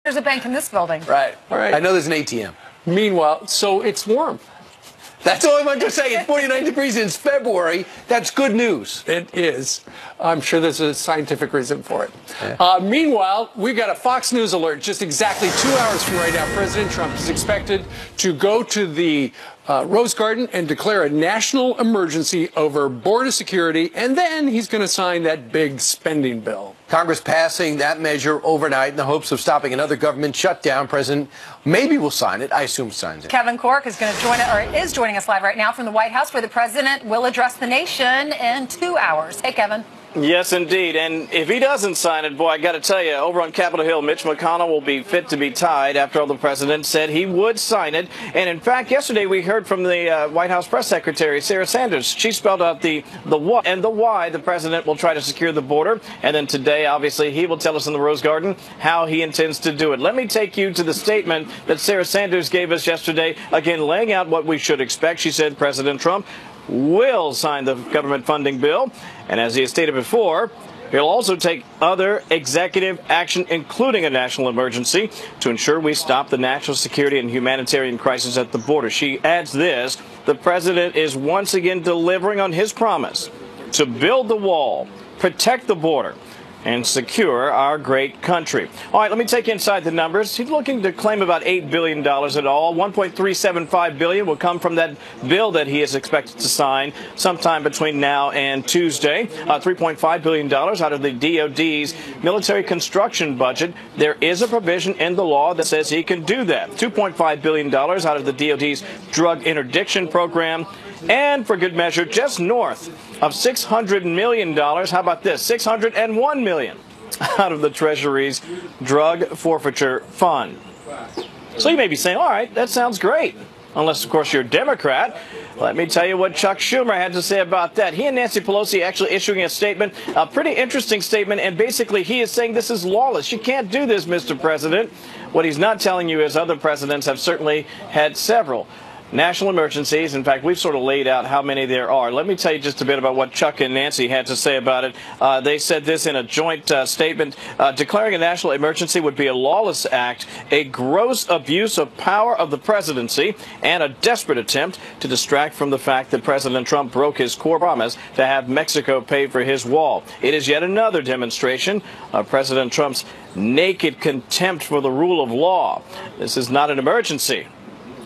There's a bank in this building. Right. Right. I know there's an ATM. Meanwhile, so it's warm. That's all I wanted to say. It's 49 degrees and it's February. That's good news. It is. I'm sure there's a scientific reason for it. Yeah. Meanwhile, we've got a Fox News alert. Just exactly 2 hours from right now, President Trump is expected to go to the Rose Garden and declare a national emergency over border security, and then he's going to sign that big spending bill. Congress passing that measure overnight in the hopes of stopping another government shutdown. President maybe will sign it. I assume signs it. Kevin Corke is going to is joining us live right now from the White House, where the president will address the nation in 2 hours. Hey, Kevin. Yes, indeed. And if he doesn't sign it, boy, I got to tell you, over on Capitol Hill, Mitch McConnell will be fit to be tied after all the president said he would sign it. And in fact, yesterday we heard from the White House press secretary, Sarah Sanders. She spelled out the what and the why the president will try to secure the border. And then today, obviously, he will tell us in the Rose Garden how he intends to do it. Let me take you to the statement that Sarah Sanders gave us yesterday, again, laying out what we should expect. She said President Trump will sign the government funding bill, and as he has stated before, he'll also take other executive action, including a national emergency, to ensure we stop the national security and humanitarian crisis at the border. She adds this: the president is once again delivering on his promise to build the wall, protect the border, and secure our great country. All right, let me take you inside the numbers. He's looking to claim about $8 billion in all. $1.375 billion will come from that bill that he is expected to sign sometime between now and Tuesday. $3.5 billion out of the DOD's military construction budget. There is a provision in the law that says he can do that. $2.5 billion out of the DOD's drug interdiction program. And for good measure, just north of $600 million, how about this, $601 million out of the Treasury's drug forfeiture fund. So you may be saying, all right, that sounds great. Unless, of course, you're a Democrat. Let me tell you what Chuck Schumer had to say about that. He and Nancy Pelosi actually issuing a statement, a pretty interesting statement, and basically he is saying this is lawless. You can't do this, Mr. President. What he's not telling you is other presidents have certainly had several national emergencies. In fact, we've sort of laid out how many there are. Let me tell you just a bit about what Chuck and Nancy had to say about it. They said this in a joint statement. Declaring a national emergency would be a lawless act, a gross abuse of power of the presidency, and a desperate attempt to distract from the fact that President Trump broke his core promise to have Mexico pay for his wall. It is yet another demonstration of President Trump's naked contempt for the rule of law. This is not an emergency,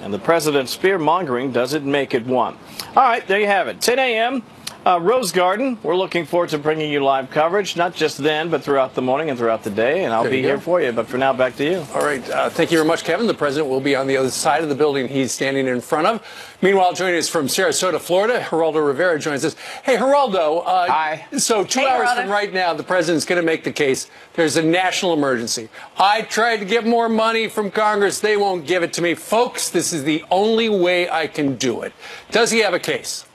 and the president's fear-mongering doesn't make it one. All right, there you have it. 10 a.m., Rose Garden. We're looking forward to bringing you live coverage, not just then, but throughout the morning and throughout the day. And I'll be here for you. But for now, back to you. All right. Thank you very much, Kevin. The president will be on the other side of the building he's standing in front of. Meanwhile, joining us from Sarasota, Florida, Geraldo Rivera joins us. Hey, Geraldo. Hi. So 2 hours from right now, the president's going to make the case there's a national emergency. I tried to get more money from Congress. They won't give it to me. Folks, this is the only way I can do it. Does he have a case?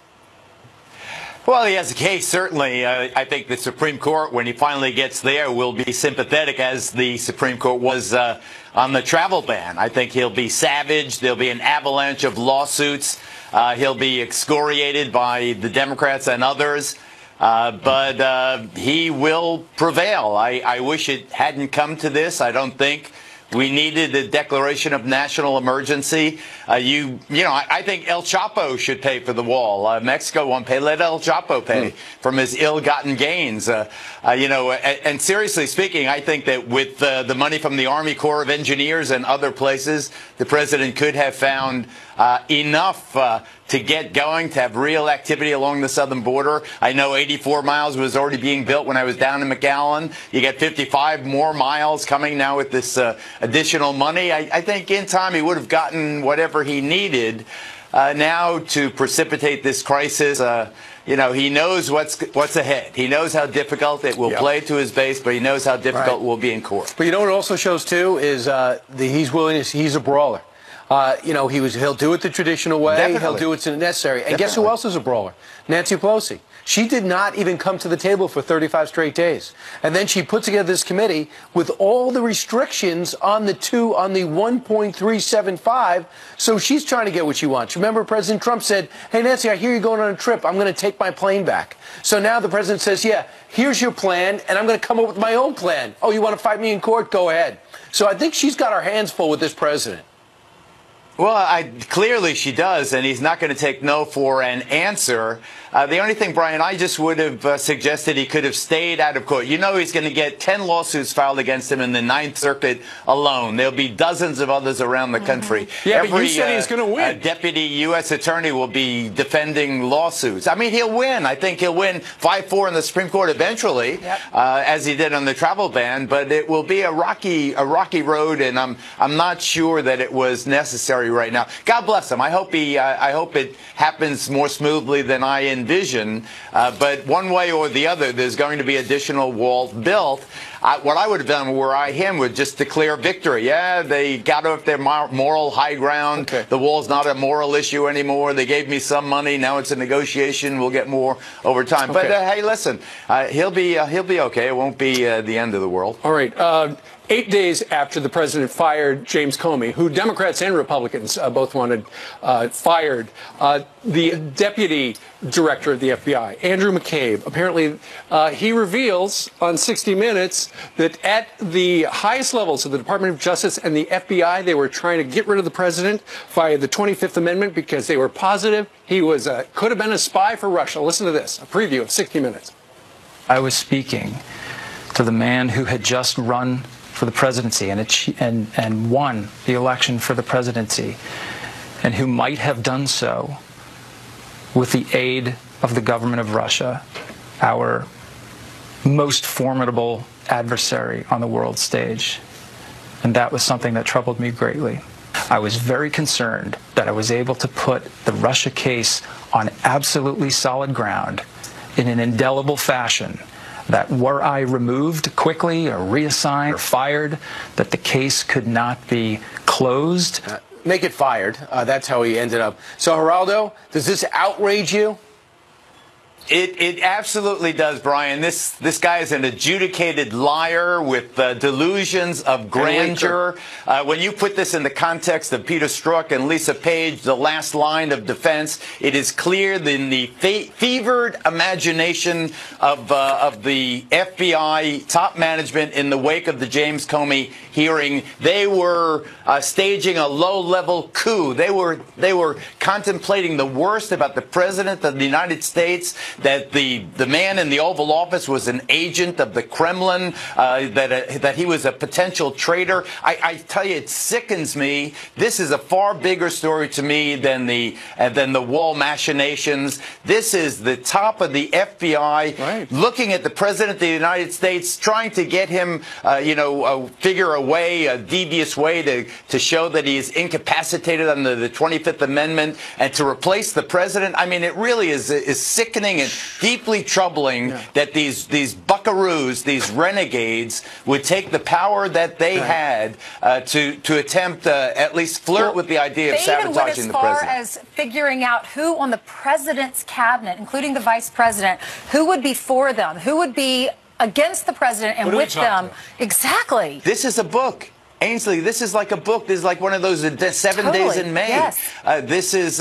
Well, he has a case, certainly. I think the Supreme Court, when he finally gets there, will be sympathetic, as the Supreme Court was on the travel ban. I think he'll be savage. There'll be an avalanche of lawsuits. He'll be excoriated by the Democrats and others. But he will prevail. I wish it hadn't come to this. I don't think we needed a declaration of national emergency. I think El Chapo should pay for the wall. Mexico won't pay. Let El Chapo pay from his ill-gotten gains. And seriously speaking, I think that with the money from the Army Corps of Engineers and other places, the president could have found enough to get going, to have real activity along the southern border. I know 84 miles was already being built when I was down in McAllen. You get 55 more miles coming now with this additional money. I think in time he would have gotten whatever he needed. Now to precipitate this crisis, he knows what's ahead. He knows how difficult it will play to his base, but he knows how difficult it will be in court. But you know what it also shows, too, is he's a brawler. He'll do it the traditional way. Definitely. He'll do it as necessary. And guess who else is a brawler? Nancy Pelosi. She did not even come to the table for 35 straight days. And then she put together this committee with all the restrictions on the 1.375. So she's trying to get what she wants. Remember, President Trump said, hey, Nancy, I hear you're going on a trip. I'm going to take my plane back. So now the president says, yeah, here's your plan, and I'm going to come up with my own plan. Oh, you want to fight me in court? Go ahead. So I think she's got her hands full with this president. Well, clearly she does, and he's not going to take no for an answer. The only thing, Brian, I just would have suggested he could have stayed out of court. You know he's going to get 10 lawsuits filed against him in the Ninth Circuit alone. There'll be dozens of others around the country. Yeah, but you said he's going to win. Deputy U.S. Attorney will be defending lawsuits. I mean, he'll win. I think he'll win 5-4 in the Supreme Court eventually, as he did on the travel ban. But it will be a rocky road, and I'm not sure that it was necessary right now. God bless him. I hope it happens more smoothly than I envision. But one way or the other, there's going to be additional walls built. What I would have done were I him would just declare victory. Yeah, they got off their moral high ground. Okay. The wall's not a moral issue anymore. They gave me some money. Now it's a negotiation. We'll get more over time. Okay. But hey, listen, he'll be okay. It won't be the end of the world. All right. 8 days after the president fired James Comey, who Democrats and Republicans both wanted fired, the deputy director of the FBI, Andrew McCabe, apparently he reveals on 60 Minutes that at the highest levels of the Department of Justice and the FBI, they were trying to get rid of the president via the 25th Amendment because they were positive he was could have been a spy for Russia. Listen to this, a preview of 60 Minutes. I was speaking to the man who had just run for the presidency and won the election for the presidency, and who might have done so with the aid of the government of Russia, our most formidable adversary on the world stage. And that was something that troubled me greatly. I was very concerned that I was able to put the Russia case on absolutely solid ground in an indelible fashion, that were I removed quickly or reassigned or fired, that the case could not be closed. Make it fired. That's how he ended up. So, Geraldo, does this outrage you? It absolutely does, Brian. This guy is an adjudicated liar with delusions of grandeur. When you put this in the context of Peter Strzok and Lisa Page, the last line of defense, it is clear that in the fevered imagination of the FBI top management in the wake of the James Comey hearing, they were staging a low-level coup. They were contemplating the worst about the President of the United States, that the man in the Oval Office was an agent of the Kremlin, that he was a potential traitor. I tell you, it sickens me. This is a far bigger story to me than the wall machinations. This is the top of the FBI looking at the President of the United States, trying to get him, figure a devious way to show that he is incapacitated under the 25th Amendment and to replace the President. I mean, it really is sickening and deeply troubling that these buckaroos, these renegades, would take the power that they had to attempt at least flirt with the idea of sabotaging the president. They even went as far as figuring out who on the president's cabinet, including the vice president, who would be for them, who would be against the president and with them. Exactly. This is a book. Ainsley, this is like a book. This is like one of those 7 days in May. Yes. This is,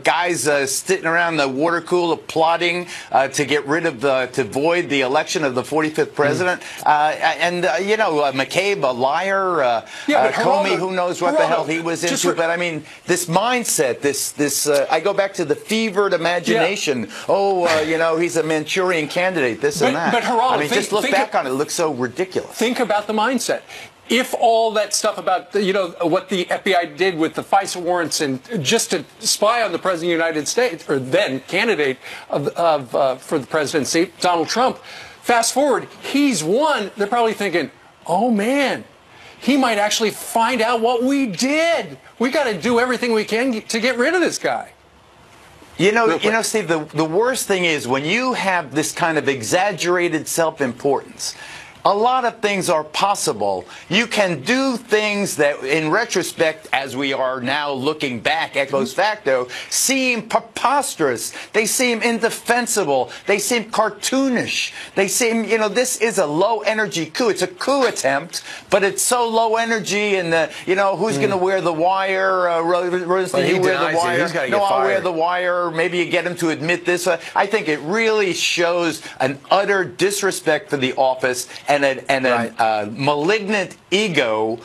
guys sitting around the water cooler plotting to get rid of to void the election of the 45th president. McCabe, a liar. Comey, who knows what the hell he was into. But I mean, this mindset, I go back to the fevered imagination. He's a Manchurian candidate, this and that. But Geraldo, I mean, just look back on it. It looks so ridiculous. Think about the mindset. If all that stuff about, what the FBI did with the FISA warrants and just to spy on the President of the United States, or then candidate for the presidency, Donald Trump, fast forward, he's won, they're probably thinking, oh, man, he might actually find out what we did. We got to do everything we can to get rid of this guy. Steve, the worst thing is when you have this kind of exaggerated self-importance, a lot of things are possible. You can do things that, in retrospect, as we are now looking back ex post facto, seem preposterous. They seem indefensible. They seem cartoonish. They seem, this is a low-energy coup. It's a coup attempt, but it's so low energy. And, who's going to wear the wire? Rosenstein, you wear the wire. He's gotta get fired. I'll wear the wire. Maybe you get him to admit this. I think it really shows an utter disrespect for the office and a malignant ego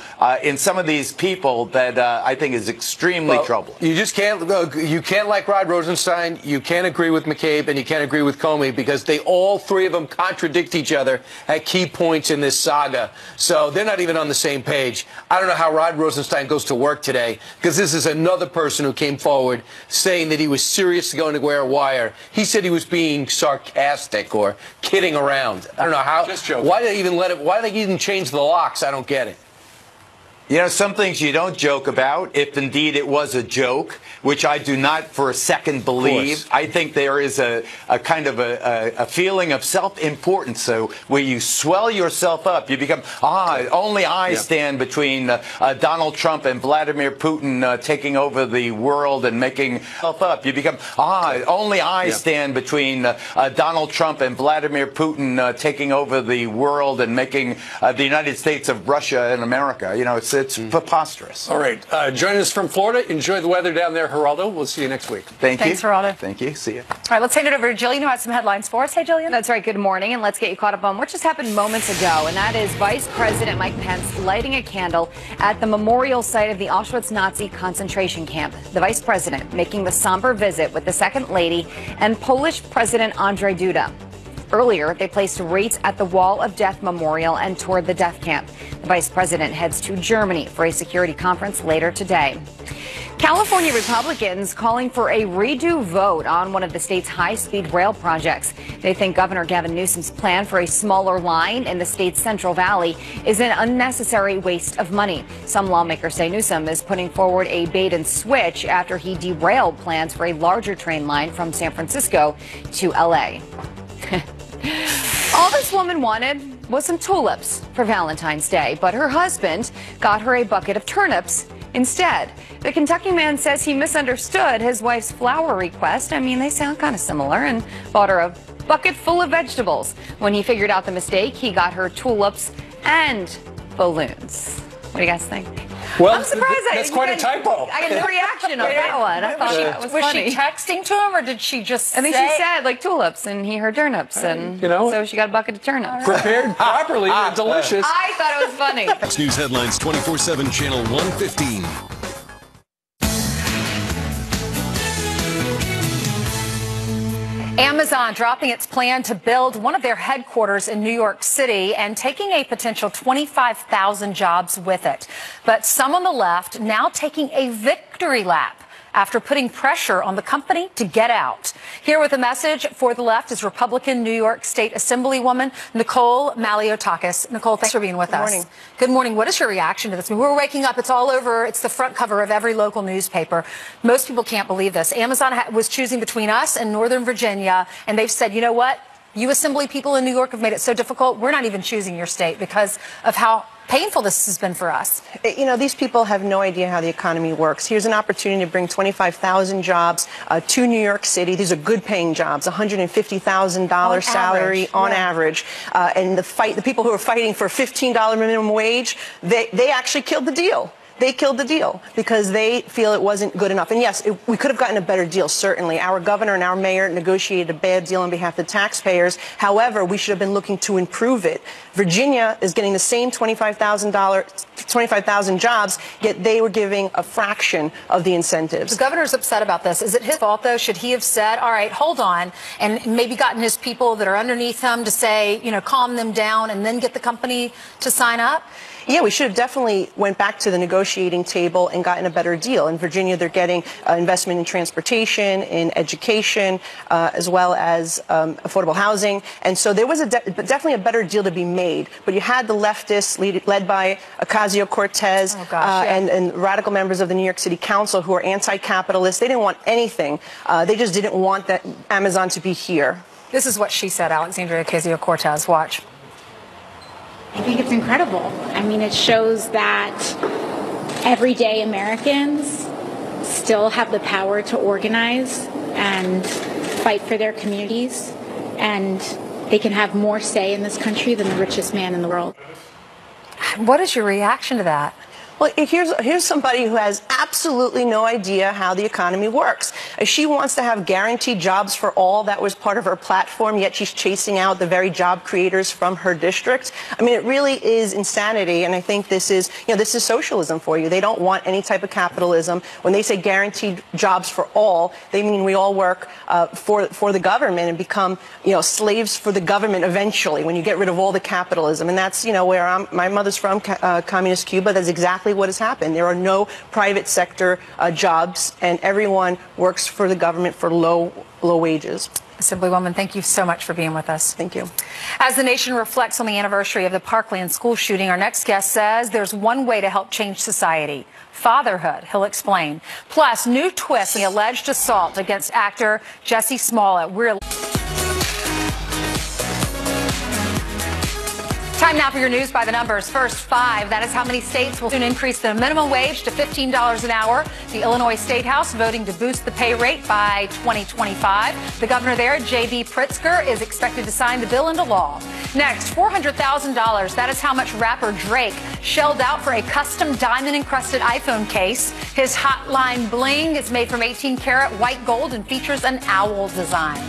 in some of these people that I think is extremely troubling. You just can't like Rod Rosenstein, you can't agree with McCabe, and you can't agree with Comey because all three of them contradict each other at key points in this saga. So they're not even on the same page. I don't know how Rod Rosenstein goes to work today because this is another person who came forward saying that he was serious to going to wear a wire. He said he was being sarcastic or kidding around. I don't know how. Just joking. Why did they even let it? Why did they even change the locks? I don't get it. You know, some things you don't joke about, if indeed it was a joke, which I do not for a second believe. I think there is a kind of a feeling of self-importance. So where you swell yourself up, you become, only I stand between Donald Trump and Vladimir Putin taking over the world and making self up. You become, only I stand between Donald Trump and Vladimir Putin taking over the world and making the United States of Russia and America. You know, it's preposterous. All right. Joining us from Florida. Enjoy the weather down there, Geraldo. We'll see you next week. Thank you. Thanks, Geraldo. Thank you. See you. All right, let's hand it over to Jillian, who has some headlines for us. Hey, Jillian. That's right. Good morning, and let's get you caught up on what just happened moments ago, and that is Vice President Mike Pence lighting a candle at the memorial site of the Auschwitz Nazi concentration camp. The Vice President making the somber visit with the Second Lady and Polish President Andrzej Duda. Earlier, they placed wreaths at the Wall of Death Memorial and toured the death camp. The Vice President heads to Germany for a security conference later today. California Republicans calling for a redo vote on one of the state's high-speed rail projects. They think Governor Gavin Newsom's plan for a smaller line in the state's Central Valley is an unnecessary waste of money. Some lawmakers say Newsom is putting forward a bait and switch after he derailed plans for a larger train line from San Francisco to L.A. All this woman wanted was some tulips for Valentine's Day, but her husband got her a bucket of turnips instead. The Kentucky man says he misunderstood his wife's flower request. I mean, they sound kind of similar, and bought her a bucket full of vegetables. When he figured out the mistake, he got her tulips and balloons. What do you guys think? Well, I'm surprised. That's quite a typo. I got no reaction on that one. I thought that was funny. Was she texting to him, or did she just I think she said, like, tulips, and he heard turnips, and so she got a bucket of turnips. Prepared properly and delicious. I thought it was funny. Fox News Headlines 24/7, Channel 115. Amazon dropping its plan to build one of their headquarters in New York City and taking a potential 25,000 jobs with it. But some on the left now taking a victory lap after putting pressure on the company to get out. Here with a message for the left is Republican New York State Assemblywoman Nicole Maliotakis. Nicole, thanks for being with us. Good morning. Good morning. What is your reaction to this? We're waking up. It's all over. It's the front cover of every local newspaper. Most people can't believe this. Amazon was choosing between us and Northern Virginia, and they've said, you know what? You Assembly people in New York have made it so difficult. We're not even choosing your state because of how painful this has been for us. You know, these people have no idea how the economy works. Here's an opportunity to bring 25,000 jobs to New York City. These are good paying jobs, $150,000 salary on average. And the people who are fighting for $15 minimum wage, they actually killed the deal. They killed the deal because they feel it wasn't good enough. And yes, we could have gotten a better deal, certainly. Our governor and our mayor negotiated a bad deal on behalf of the taxpayers. However, we should have been looking to improve it. Virginia is getting the same $25,000 jobs, yet they were giving a fraction of the incentives. The governor's upset about this. Is it his fault, though? Should he have said, all right, hold on, and maybe gotten his people that are underneath him to say, you know, calm them down and then get the company to sign up? Yeah, we should have definitely went back to the negotiating table and gotten a better deal. In Virginia, they're getting investment in transportation, in education, as well as affordable housing. And so there was definitely a better deal to be made. But you had the leftists led by Ocasio-Cortez and radical members of the New York City Council who are anti-capitalist. They didn't want anything. They just didn't want that Amazon to be here. This is what she said, Alexandria Ocasio-Cortez. Watch. I think it's incredible. I mean, it shows that everyday Americans still have the power to organize and fight for their communities, and they can have more say in this country than the richest man in the world. What is your reaction to that? Well, here's somebody who has absolutely no idea how the economy works. She wants to have guaranteed jobs for all. That was part of her platform, yet she's chasing out the very job creators from her district. I mean, it really is insanity, and I think this is socialism for you. They don't want any type of capitalism. When they say guaranteed jobs for all, they mean we all work for the government and become, slaves for the government eventually when you get rid of all the capitalism. And that's, where my mother's from, communist Cuba. That's exactly what has happened. There are no private sector jobs, and everyone works for the government for low wages. Assemblywoman, thank you so much for being with us. Thank you. As the nation reflects on the anniversary of the Parkland school shooting, our next guest says there's one way to help change society: fatherhood. He'll explain. Plus, new twists in the alleged assault against actor Jussie Smollett. Time now for your news by the numbers. First, 5. That is how many states will soon increase the minimum wage to $15 an hour. The Illinois State House voting to boost the pay rate by 2025. The governor there, J.B. Pritzker, is expected to sign the bill into law. Next, $400,000. That is how much rapper Drake shelled out for a custom diamond-encrusted iPhone case. His Hotline Bling is made from 18-karat white gold and features an owl design.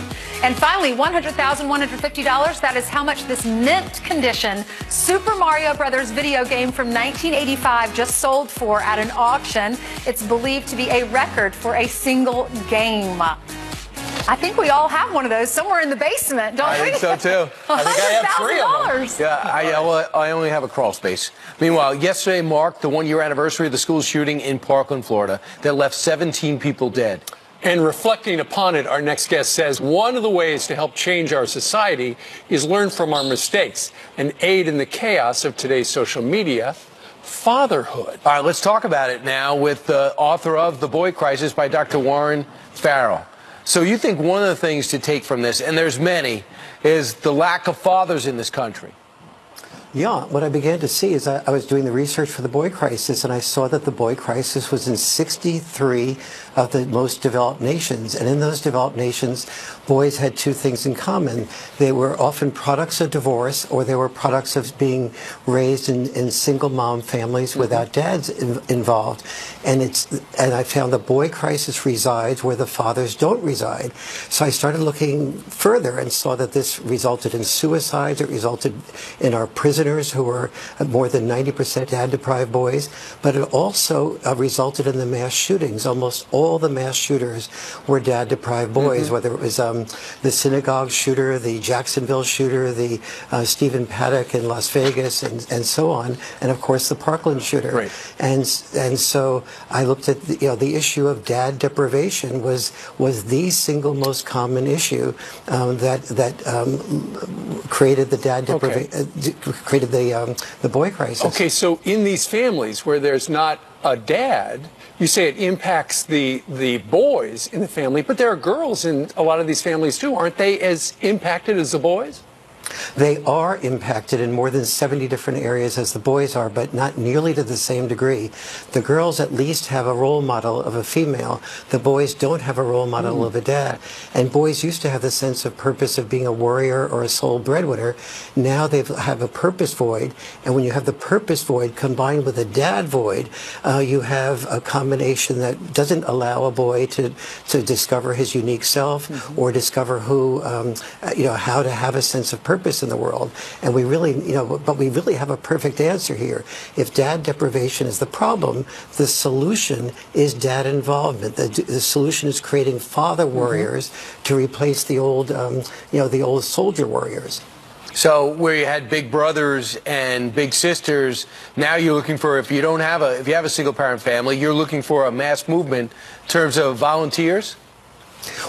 And finally, $100,150. That is how much this mint condition Super Mario Brothers video game from 1985 just sold for at an auction. It's believed to be a record for a single game. I think we all have one of those somewhere in the basement, don't we? I think so, too. I think I have 3 of them. Yeah, I only have a crawl space. Meanwhile, yesterday marked the 1-year anniversary of the school shooting in Parkland, Florida, that left 17 people dead. And reflecting upon it, our next guest says one of the ways to help change our society is learn from our mistakes and aid in the chaos of today's social media: fatherhood. All right, let's talk about it now with the author of The Boy Crisis by Dr. Warren Farrell. So you think one of the things to take from this, and there's many, is the lack of fathers in this country? Yeah, what I began to see is I was doing the research for the boy crisis, and I saw that the boy crisis was in 63 of the most developed nations. And in those developed nations, boys had 2 things in common. They were often products of divorce, or they were products of being raised in single mom families without dads involved. And I found the boy crisis resides where the fathers don't reside. So I started looking further and saw that this resulted in suicides. It resulted in our prisoners, who were more than 90% dad-deprived boys, but it also resulted in the mass shootings. Almost all the mass shooters were dad-deprived boys, whether it was the synagogue shooter, the Jacksonville shooter, the Stephen Paddock in Las Vegas, and so on, and of course the Parkland shooter. Right. And so I looked at the issue of dad deprivation was the single most common issue that created the dad deprivation. Created the boy crisis. Okay, so in these families where there's not a dad, you say it impacts the boys in the family, but there are girls in a lot of these families too. Aren't they as impacted as the boys? They are impacted in more than 70 different areas as the boys are, but not nearly to the same degree. The girls at least have a role model of a female. The boys don't have a role model of a dad. And boys used to have the sense of purpose of being a warrior or a sole breadwinner. Now they have a purpose void. And when you have the purpose void combined with a dad void, you have a combination that doesn't allow a boy to discover his unique self or discover who, how to have a sense of purpose in the world. And we really, but we really have a perfect answer here. If dad deprivation is the problem, the solution is dad involvement. The solution is creating father warriors to replace the old, the old soldier warriors. So where you had big brothers and big sisters, now you're looking for, if you have a single parent family, you're looking for a mass movement in terms of volunteers?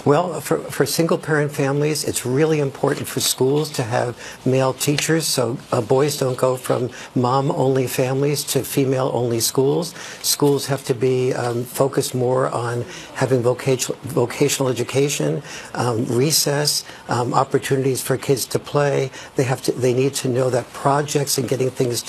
Well, for single-parent families, it's really important for schools to have male teachers, so boys don't go from mom-only families to female-only schools. Schools have to be focused more on having vocational education, recess, opportunities for kids to play. They need to know that projects and getting things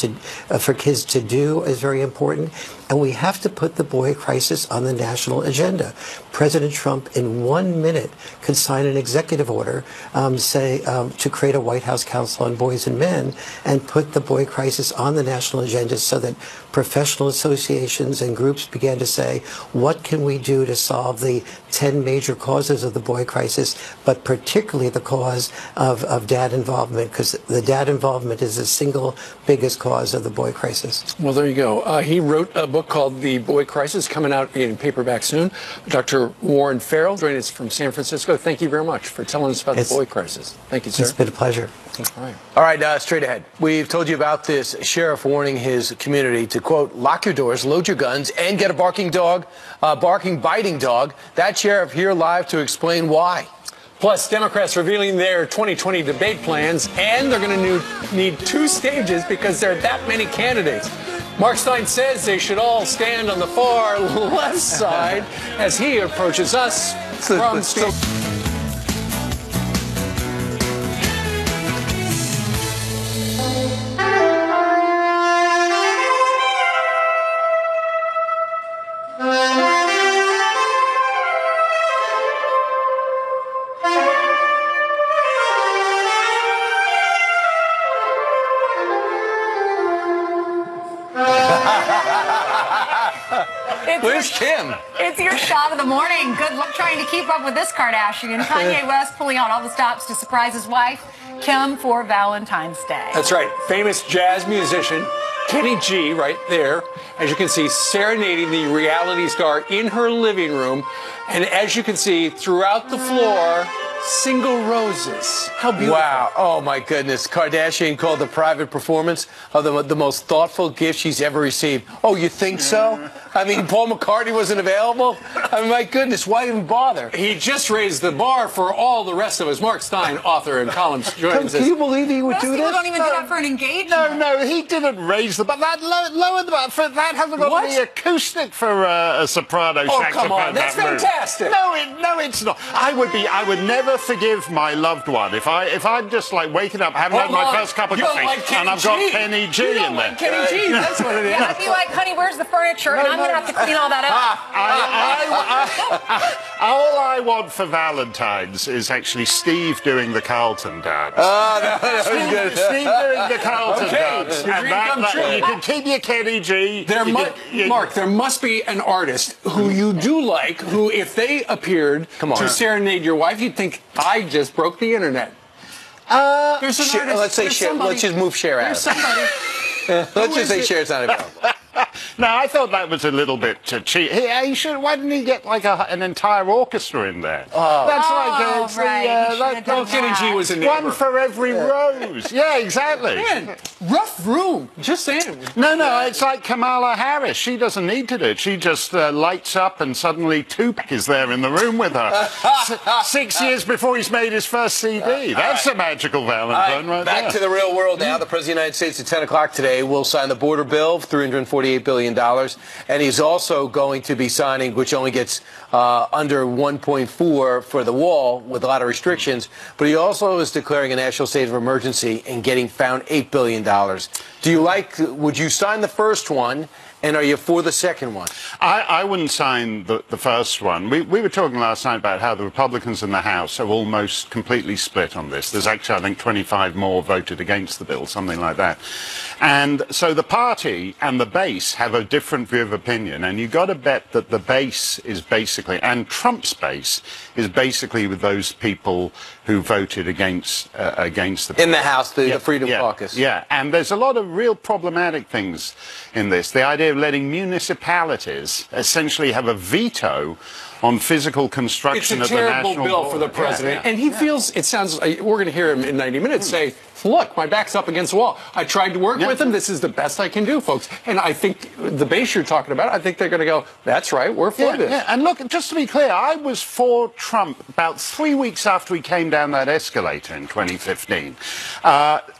for kids to do is very important. And we have to put the boy crisis on the national agenda. President Trump, in 1 minute could sign an executive order, to create a White House Council on Boys and Men and put the boy crisis on the national agenda so that professional associations and groups began to say, what can we do to solve the 10 major causes of the boy crisis, but particularly the cause of dad involvement, because the dad involvement is the single biggest cause of the boy crisis. Well, there you go. He wrote a book called The Boy Crisis, coming out in paperback soon. Dr. Warren Farrell joining us from San Francisco. Thank you very much for telling us about the boy crisis. Thank you, sir. It's been a pleasure. All right, straight ahead. We've told you about this sheriff warning his community to, quote, lock your doors, load your guns, and get a biting dog. That sheriff here live to explain why. Plus, Democrats revealing their 2020 debate plans, and they're going to need 2 stages because there are that many candidates. Mark Steyn says they should all stand on the far left side as he approaches us from Where's Kim? It's your shot of the morning. Good luck trying to keep up with this Kardashian. Kanye West pulling out all the stops to surprise his wife, Kim, for Valentine's Day. That's right. Famous jazz musician Kenny G right there, as you can see, serenading the reality star in her living room. And as you can see, throughout the floor, single roses. How beautiful. Wow. Oh, my goodness. Kardashian called the private performance of the most thoughtful gift she's ever received. Oh, you think so? I mean, Paul McCartney wasn't available? I mean, my goodness, why even bother? He just raised the bar for all the rest of us. Mark Steyn, author and columnist, joins us. Can you believe he would do this? People don't even do that for an engagement. No, he didn't raise the bar. That lowered the bar. That hasn't got any acoustic for a soprano saxophone. Oh, come on. That's fantastic. No, it's not. I would never forgive my loved one if I'm just like waking up, haven't had my first cup of coffee, and I've got Kenny G in there. Like Kenny G, that's what it is. Yeah, I'd be like, honey, where's the furniture? And I'm going to have to clean all that up. All I want for Valentine's is actually Steve doing the Carlton dance. Steve doing the Carlton dance. And you can keep your Kenny G. Mark, there must be an artist who you do like, who, if they appeared to serenade your wife, you'd think, I just broke the internet. There's an artist. Let's say Cher. Let's just move Cher out. There's somebody. Let's just say Cher's not available. No, I thought that was a little bit cheap. Why didn't he get like an entire orchestra in there? That's Kenny G was a neighbor. One for every rose. Yeah, exactly. Man, rough room. Just saying. No, it's like Kamala Harris. She doesn't need to do it. She just lights up and suddenly Tupac is there in the room with her. 6 years before he's made his first CD. That's a magical Valentine right there. Back to the real world now. The President of the United States at 10 o'clock today will sign the border bill, $348 billion. And he's also going to be signing, which only gets under 1.4 for the wall with a lot of restrictions. But he also is declaring a national state of emergency and getting found $8 billion. Would you sign the first one? And are you for the second one? I wouldn't sign the first one. We were talking last night about how the Republicans in the House are almost completely split on this. There's actually, I think, 25 more voted against the bill, something like that. And so the party and the base have a different view of opinion. And you've got to bet that the base is basically, and Trump's base is basically with those people who voted against the bill. In the House, the Freedom Caucus. Yeah, and there's a lot of real problematic things in this. The idea of letting municipalities essentially have a veto on physical construction of the national border. It's a terrible bill for the president. And he feels, it sounds like, we're going to hear him in 90 minutes say, look, my back's up against the wall. I tried to work with him. This is the best I can do, folks. And I think the base you're talking about, I think they're going to go, that's right, we're for this. Yeah. And look, just to be clear, I was for Trump about 3 weeks after he came down that escalator in 2015.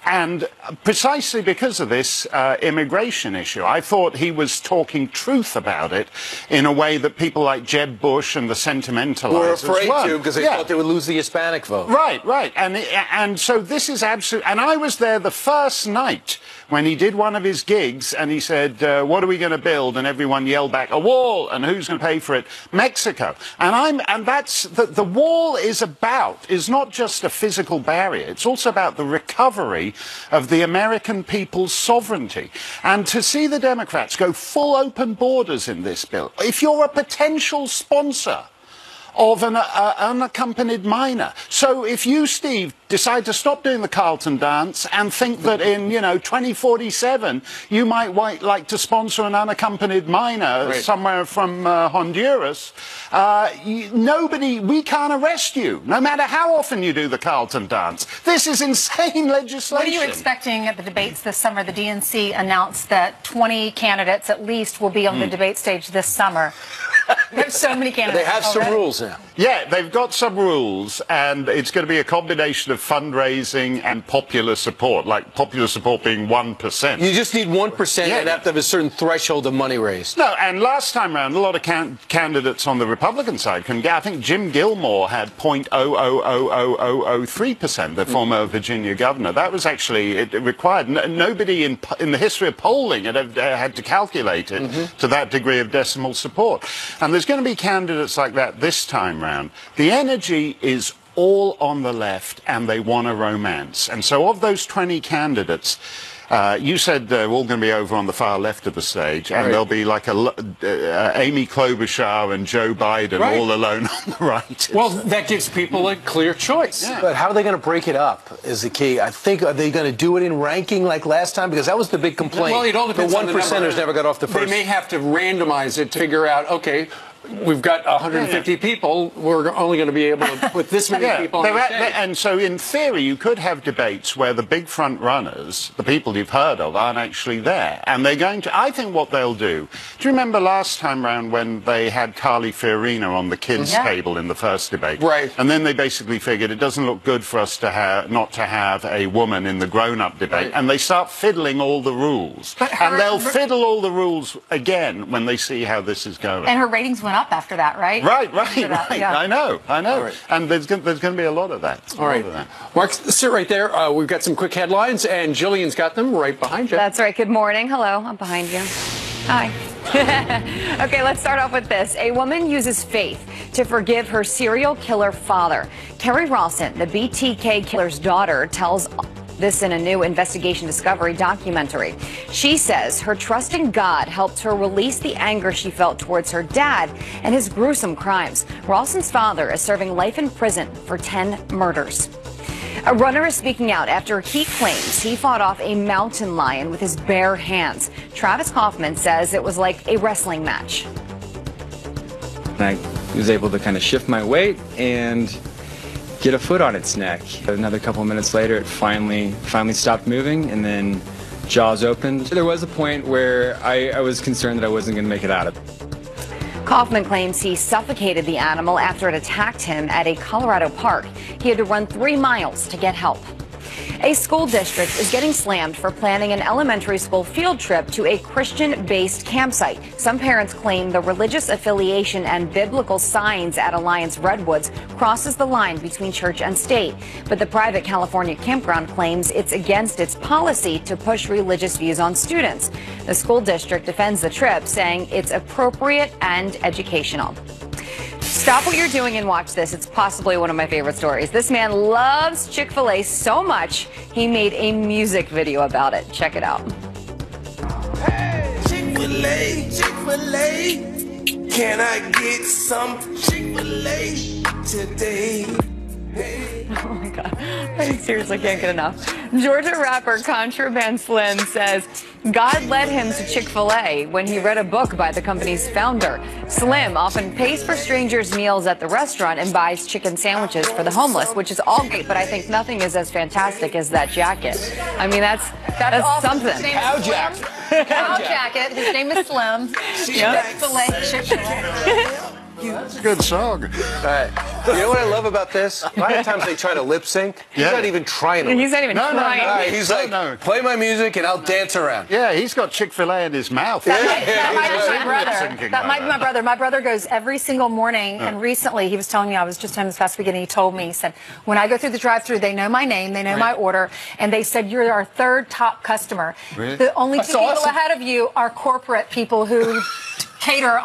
And precisely because of this immigration issue, I thought he was talking truth about it in a way that people like Jeb Bush and the sentimentalizers were afraid to because they thought they would lose the Hispanic vote. Right. And so this is absolutely... And I was there the first night when he did one of his gigs, and he said, what are we going to build? And everyone yelled back, a wall. And who's going to pay for it? Mexico. And that's the wall is not just a physical barrier. It's also about the recovery of the American people's sovereignty. And to see the Democrats go full open borders in this bill, if you're a potential sponsor of an unaccompanied minor. So if you, Steve, decide to stop doing the Carlton dance and think that in, 2047 you might like to sponsor an unaccompanied minor somewhere from Honduras, we can't arrest you, no matter how often you do the Carlton dance. This is insane legislation. What are you expecting at the debates this summer? The DNC announced that 20 candidates at least will be on the debate stage this summer. There's so many candidates. They have some rules now. Yeah, they've got some rules, and it's going to be a combination of fundraising and popular support, like popular support being 1%. You just need 1% and have to have a certain threshold of money raised. No, and last time round, a lot of candidates on the Republican side can get, I think Jim Gilmore had 0.000003%, the former Virginia governor. That was actually, it required, nobody in the history of polling had to calculate it to that degree of decimal support. And there's going to be candidates like that this time round. The energy is all on the left, and they want a romance. And so of those 20 candidates, you said they're all going to be over on the far left of the stage, and there'll be like Amy Klobuchar and Joe Biden all alone on the right. Well, that gives people a clear choice. Yeah. But how are they going to break it up is the key. I think, are they going to do it in ranking like last time? Because that was the big complaint. Well, it all depends on the number. The 1%ers never got off the first. They may have to randomize it to figure out, okay, we've got 150 people. We're only going to be able to put this many people on the stage. And so, in theory, you could have debates where the big front runners, the people you've heard of, aren't actually there. And they're going to, I think what they'll do, do you remember last time round when they had Carly Fiorina on the kids' table in the first debate? Right. And then they basically figured it doesn't look good for us to not to have a woman in the grown-up debate. And they start fiddling all the rules. And they'll fiddle all the rules again when they see how this is going. And her ratings went up after that, right? Right. Yeah. I know. Right. And there's going to be a lot of that. All right. Mark, sit right there. We've got some quick headlines, and Jillian's got them right behind you. That's right. Good morning. Hello. I'm behind you. Hi. Okay, let's start off with this. A woman uses faith to forgive her serial killer father. Kerri Rawson, the BTK killer's daughter, tells this in a new Investigation Discovery documentary. She says her trust in God helped her release the anger she felt towards her dad and his gruesome crimes. Rawson's father is serving life in prison for 10 murders. A runner is speaking out after he claims he fought off a mountain lion with his bare hands. Travis Kaufman says it was like a wrestling match. I was able to kind of shift my weight and get a foot on its neck. Another couple of minutes later, it finally stopped moving, and then jaws opened. There was a point where I was concerned that I wasn't going to make it out of it. Kaufman claims he suffocated the animal after it attacked him at a Colorado park. He had to run 3 miles to get help. A school district is getting slammed for planning an elementary school field trip to a Christian-based campsite. Some parents claim the religious affiliation and biblical signs at Alliance Redwoods crosses the line between church and state. But the private California campground claims it's against its policy to push religious views on students. The school district defends the trip, saying it's appropriate and educational. Stop what you're doing and watch this. It's possibly one of my favorite stories. This man loves Chick-fil-A so much, he made a music video about it. Check it out. Hey, Chick-fil-A, Chick-fil-A, can I get some Chick-fil-A today? Hey. Oh my God, I seriously can't get enough. Georgia rapper Contraband Slim says God led him to Chick-fil-A when he read a book by the company's founder. Slim often pays for strangers' meals at the restaurant and buys chicken sandwiches for the homeless, which is all great, but I think nothing is as fantastic as that jacket. I mean, that's awesome. something. Cow jacket. Cow jacket. His name is Slim. Chick-fil-A. That's a good song. All right. You know what I love about this? A lot of times they try to lip sync. He's not even trying to. He's not even trying. He's like, play my music and I'll dance around. Yeah, he's got Chick-fil-A in his mouth. That might be my brother. That might be my brother. My brother goes every single morning, and recently he was telling me, I was just home this past weekend, and he told me, he said, when I go through the drive-thru, they know my name, they know my order, and they said, you're our third top customer. Really? The only two people ahead of you are corporate people who cater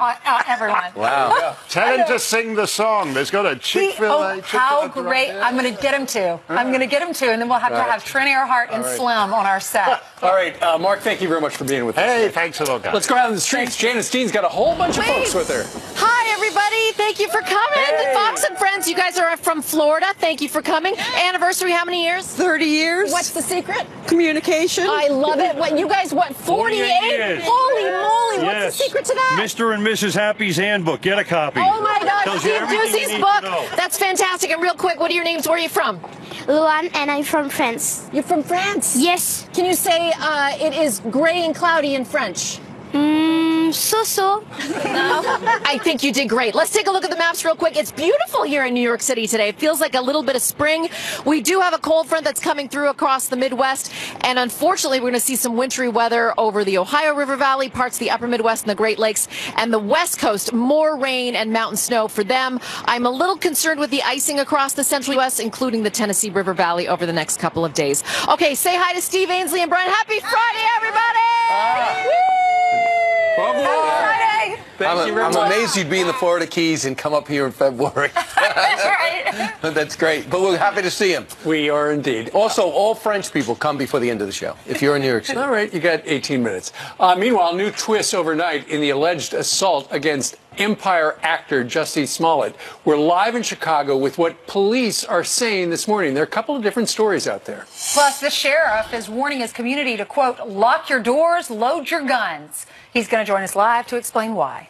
everyone. Wow. Yeah. Tell him to sing the song. There's got a Chick-fil-A. How great. I'm going to get him to. I'm going to get him to, and then we'll have to have Trent Earhart and Slim on our set. All right, Mark, thank you very much for being with us. Hey, thanks a lot, guys. Let's go out on the streets. Janice Dean's got a whole bunch of folks with her. Hi, everybody. Thank you for coming. Hey. Fox and Friends, you guys are from Florida. Thank you for coming. Anniversary, how many years? 30 years. What's the secret? Communication. I love it. What, you guys, 48? Holy moly. What's the secret to that? Mr. and Mrs. Happy's Handbook. Get a copy. Oh, my God. Tells you Steve everything you Ducey's need book. to know. That's fantastic. And real quick, what are your names? Where are you from? Luan, and I'm from France. You're from France? Yes. Can you say it is gray and cloudy in French? So. I think you did great. Let's take a look at the maps real quick. It's beautiful here in New York City today. It feels like a little bit of spring. We do have a cold front that's coming through across the Midwest, and unfortunately, we're going to see some wintry weather over the Ohio River Valley, parts of the upper Midwest and the Great Lakes, and the West Coast. More rain and mountain snow for them. I'm a little concerned with the icing across the central U.S., including the Tennessee River Valley over the next couple of days. Okay, say hi to Steve Ainsley and Brian. Happy Friday, everybody! Happy Friday! I'm amazed you'd be in the Florida Keys and come up here in February. That's right. That's great. But we're happy to see him. We are indeed. Also, all French people come before the end of the show, if you're in New York City. All right, you got 18 minutes. Meanwhile, new twists overnight in the alleged assault against Empire actor Jussie Smollett. We're live in Chicago with what police are saying this morning. There are a couple of different stories out there. Plus, the sheriff is warning his community to, quote, lock your doors, load your guns. He's going to join us live to explain why.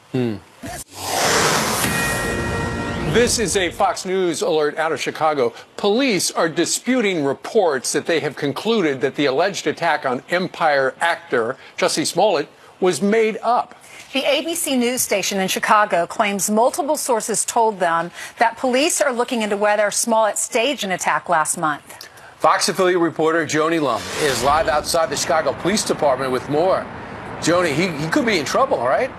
This is a Fox News alert out of Chicago. Police are disputing reports that they have concluded that the alleged attack on Empire actor Jussie Smollett was made up. The ABC News station in Chicago claims multiple sources told them that police are looking into whether Smollett staged an attack last month. Fox affiliate reporter Joni Lum is live outside the Chicago Police Department with more. Joni, he could be in trouble, right?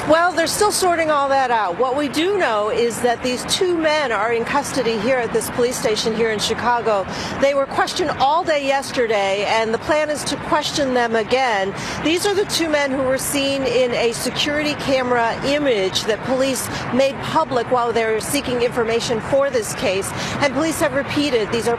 Well, they're still sorting all that out. What we do know is that these two men are in custody here at this police station here in Chicago. They were questioned all day yesterday, and the plan is to question them again. These are the two men who were seen in a security camera image that police made public while they were seeking information for this case. And police have repeated these are